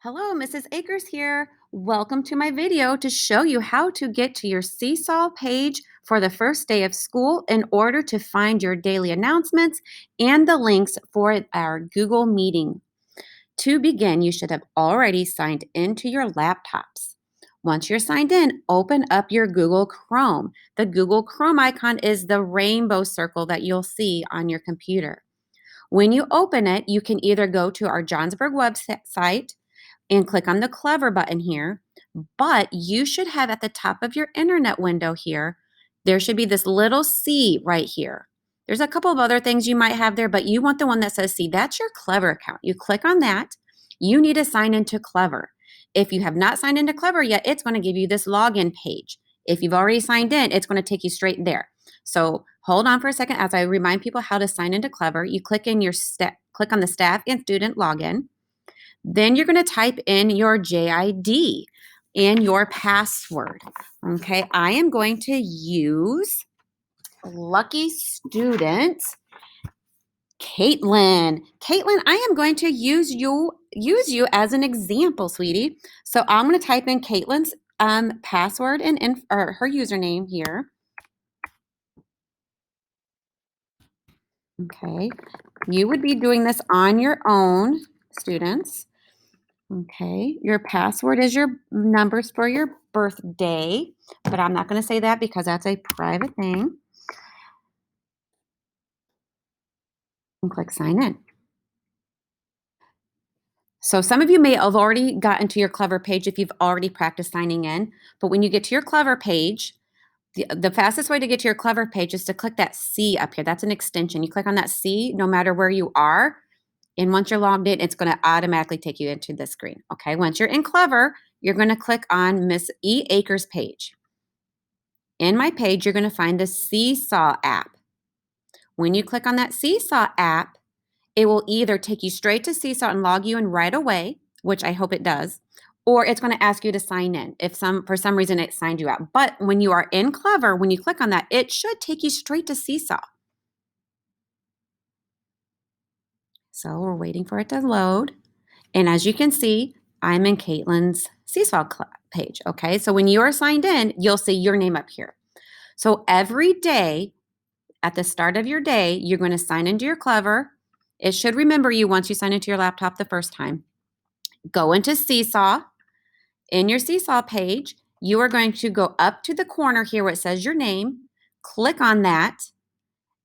Hello, Mrs. Akers here. Welcome to my video to show you how to get to your Seesaw page for the first day of school in order to find your daily announcements and the links for our Google meeting. To begin, you should have already signed into your laptops. Once you're signed in, open up your Google Chrome. The Google Chrome icon is the rainbow circle that you'll see on your computer. When you open it, you can either go to our Johnsburg website and click on the Clever button here. But you should have at the top of your internet window here, there should be this little C right here. There's a couple of other things you might have there, but you want the one that says C. That's your Clever account. You click on that. You need to sign into Clever. If you have not signed into Clever yet, it's going to give you this login page. If you've already signed in, it's going to take you straight there. So hold on for a second as I remind people how to sign into Clever. You click on the staff and student login. Then you're going to type in your JID and your password. Okay, I am going to use lucky student Caitlin. Caitlin, I am going to use you as an example, sweetie. So I'm going to type in Caitlin's password and her username here. Okay, you would be doing this on your own, students. Okay, your password is your numbers for your birthday, but I'm not going to say that because that's a private thing. And click sign in. So some of you may have already gotten to your Clever page if you've already practiced signing in, but when you get to your Clever page, the fastest way to get to your Clever page is to click that C up here. That's an extension. You click on that C no matter where you are, and once you're logged in, it's going to automatically take you into the screen. Okay, once you're in Clever, you're going to click on Miss E. Akers' page. In my page, you're going to find the Seesaw app. When you click on that Seesaw app, it will either take you straight to Seesaw and log you in right away, which I hope it does, or it's going to ask you to sign in if for some reason it signed you out. But when you are in Clever, when you click on that, it should take you straight to Seesaw. So we're waiting for it to load. And as you can see, I'm in Caitlin's Seesaw page. Okay, so when you are signed in, you'll see your name up here. So every day, at the start of your day, you're going to sign into your Clever. It should remember you once you sign into your laptop the first time. Go into Seesaw. In your Seesaw page, you are going to go up to the corner here where it says your name. Click on that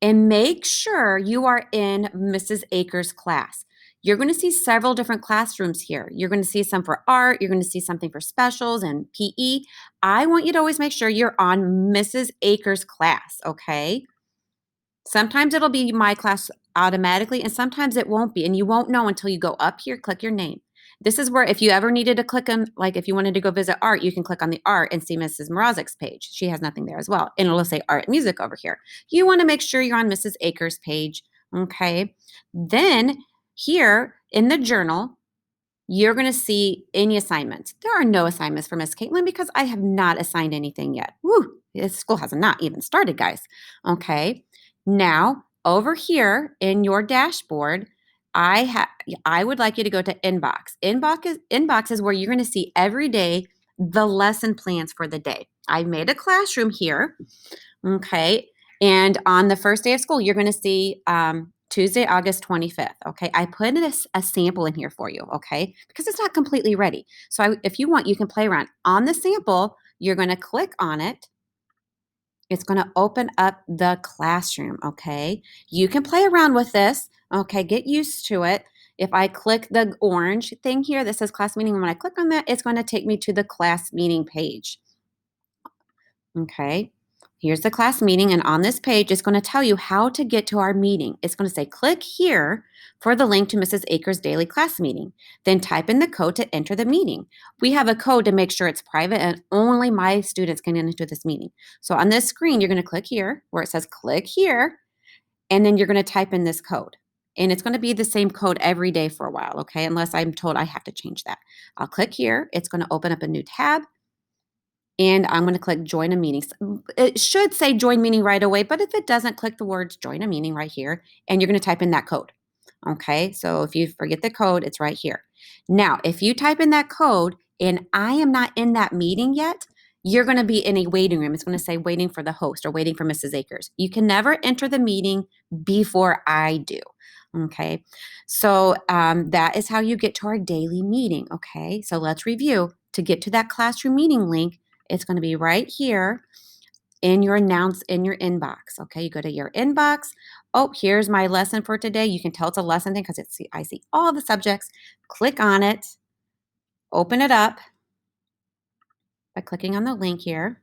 and make sure you are in Mrs. Akers' class. You're going to see several different classrooms here. You're going to see some for art. You're going to see something for specials and PE. I want you to always make sure you're on Mrs. Akers' class, okay? Sometimes it'll be my class automatically, and sometimes it won't be, and you won't know until you go up here, click your name. This is where if you ever needed to click on, like if you wanted to go visit art, you can click on the art and see Mrs. Mrazek's page. She has nothing there as well. And it'll say art and music over here. You want to make sure you're on Mrs. Akers' page, okay? Then here in the journal, you're going to see any assignments. There are no assignments for Miss Caitlin because I have not assigned anything yet. Woo, this school has not even started, guys. Okay, now over here in your dashboard, I would like you to go to Inbox. Inbox is where you're going to see every day the lesson plans for the day. I made a classroom here, okay, and on the first day of school, you're going to see Tuesday, August 25th, okay? I put a sample in here for you, okay? Because it's not completely ready. So if you want, you can play around. On the sample, you're going to click on it. It's going to open up the classroom, okay? You can play around with this, okay? Get used to it. If I click the orange thing here that says class meeting, when I click on that, it's going to take me to the class meeting page, okay? Here's the class meeting, and on this page, it's going to tell you how to get to our meeting. It's going to say, click here for the link to Mrs. Akers' daily class meeting. Then type in the code to enter the meeting. We have a code to make sure it's private and only my students can get into this meeting. So on this screen, you're going to click here where it says click here, and then you're going to type in this code. And it's going to be the same code every day for a while, okay? Unless I'm told I have to change that. I'll click here. It's going to open up a new tab. And I'm going to click join a meeting. It should say join meeting right away, but if it doesn't, click the words join a meeting right here, and you're going to type in that code. Okay, so if you forget the code, it's right here. Now, if you type in that code and I am not in that meeting yet, you're going to be in a waiting room. It's going to say waiting for the host or waiting for Mrs. Akers. You can never enter the meeting before I do. Okay. So that is how you get to our daily meeting. Okay. So let's review. To get to that classroom meeting link, it's going to be right here in your inbox. Okay. You go to your inbox. Oh, here's my lesson for today. You can tell it's a lesson thing because I see all the subjects. Click on it, open it up by clicking on the link here.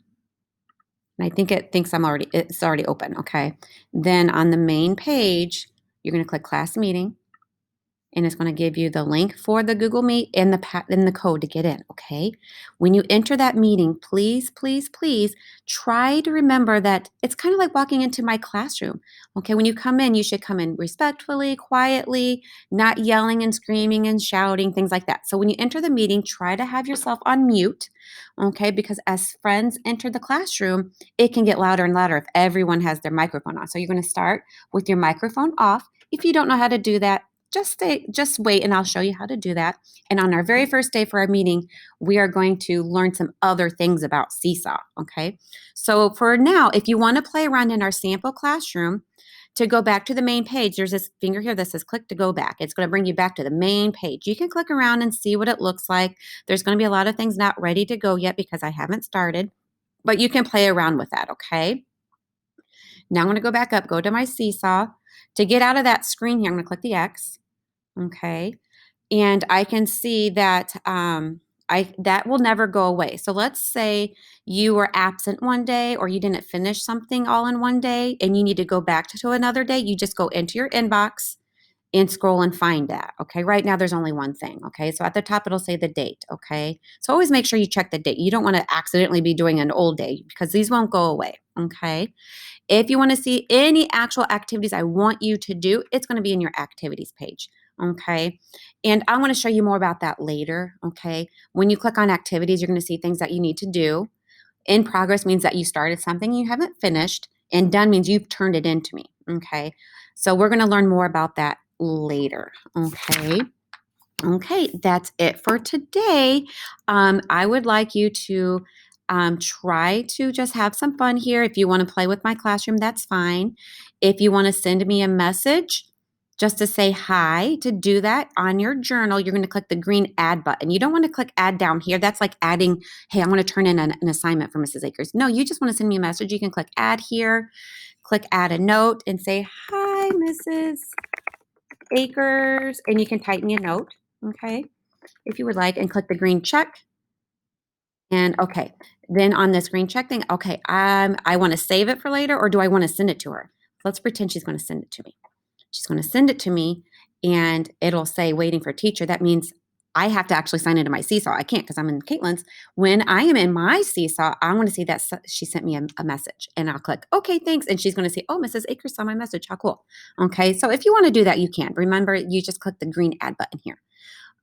And I think it thinks it's already open. Okay. Then on the main page, you're going to click class meeting. And it's going to give you the link for the Google Meet and the code to get in, okay? When you enter that meeting, please, please, please try to remember that it's kind of like walking into my classroom, okay? When you come in, you should come in respectfully, quietly, not yelling and screaming and shouting, things like that. So when you enter the meeting, try to have yourself on mute, okay? Because as friends enter the classroom, it can get louder and louder if everyone has their microphone on. So you're going to start with your microphone off. If you don't know how to do that, just wait and I'll show you how to do that. And on our very first day for our meeting, we are going to learn some other things about Seesaw, okay? So for now, if you want to play around in our sample classroom, to go back to the main page, there's this finger here that says click to go back. It's going to bring you back to the main page. You can click around and see what it looks like. There's going to be a lot of things not ready to go yet because I haven't started, but you can play around with that, okay? Now I'm going to go back up, go to my Seesaw. To get out of that screen here, I'm going to click the X. Okay. And I can see that that will never go away. So let's say you were absent one day or you didn't finish something all in one day and you need to go back to another day. You just go into your inbox and scroll and find that. Okay. Right now there's only one thing. Okay. So at the top it'll say the date. Okay. So always make sure you check the date. You don't want to accidentally be doing an old day because these won't go away. Okay. If you want to see any actual activities I want you to do, it's going to be in your activities page. Okay. And I want to show you more about that later. Okay. When you click on activities, you're going to see things that you need to do. In progress means that you started something you haven't finished, and done means you've turned it into me. Okay. So we're going to learn more about that later. Okay. Okay, that's it for today. I would like you to try to just have some fun here. If you want to play with my classroom, that's fine. If you want to send me a message just to say hi, to do that on your journal, you're going to click the green add button. You don't want to click add down here. That's like adding, hey, I want to turn in an assignment for Mrs. Akers. No, you just want to send me a message. You can click add here, click add a note and say, hi, Mrs. Akers, and you can type me a note, okay, if you would like, and click the green check. And okay, then on this green check thing, okay, I want to save it for later, or do I want to send it to her? Let's pretend she's going to send it to me. She's going to send it to me, and it'll say waiting for teacher. That means I have to actually sign into my Seesaw. I can't because I'm in Caitlin's. When I am in my Seesaw, I want to see that she sent me a message, and I'll click, okay, thanks. And she's going to say, oh, Mrs. Akers saw my message. How cool. Okay, so if you want to do that, you can. Remember, you just click the green add button here.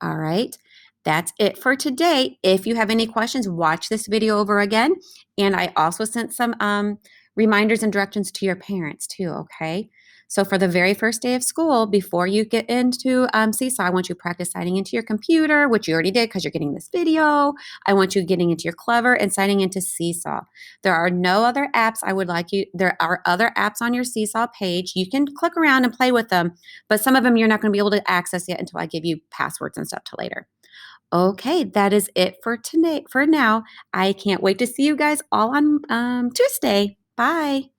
All right. That's it for today. If you have any questions, watch this video over again. And I also sent some reminders and directions to your parents too, okay? So for the very first day of school, before you get into Seesaw, I want you to practice signing into your computer, which you already did because you're getting this video. I want you getting into your Clever and signing into Seesaw. There are no other apps there are other apps on your Seesaw page. You can click around and play with them, but some of them you're not going to be able to access yet until I give you passwords and stuff till later. Okay, that is it for today. For now, I can't wait to see you guys all on Tuesday. Bye.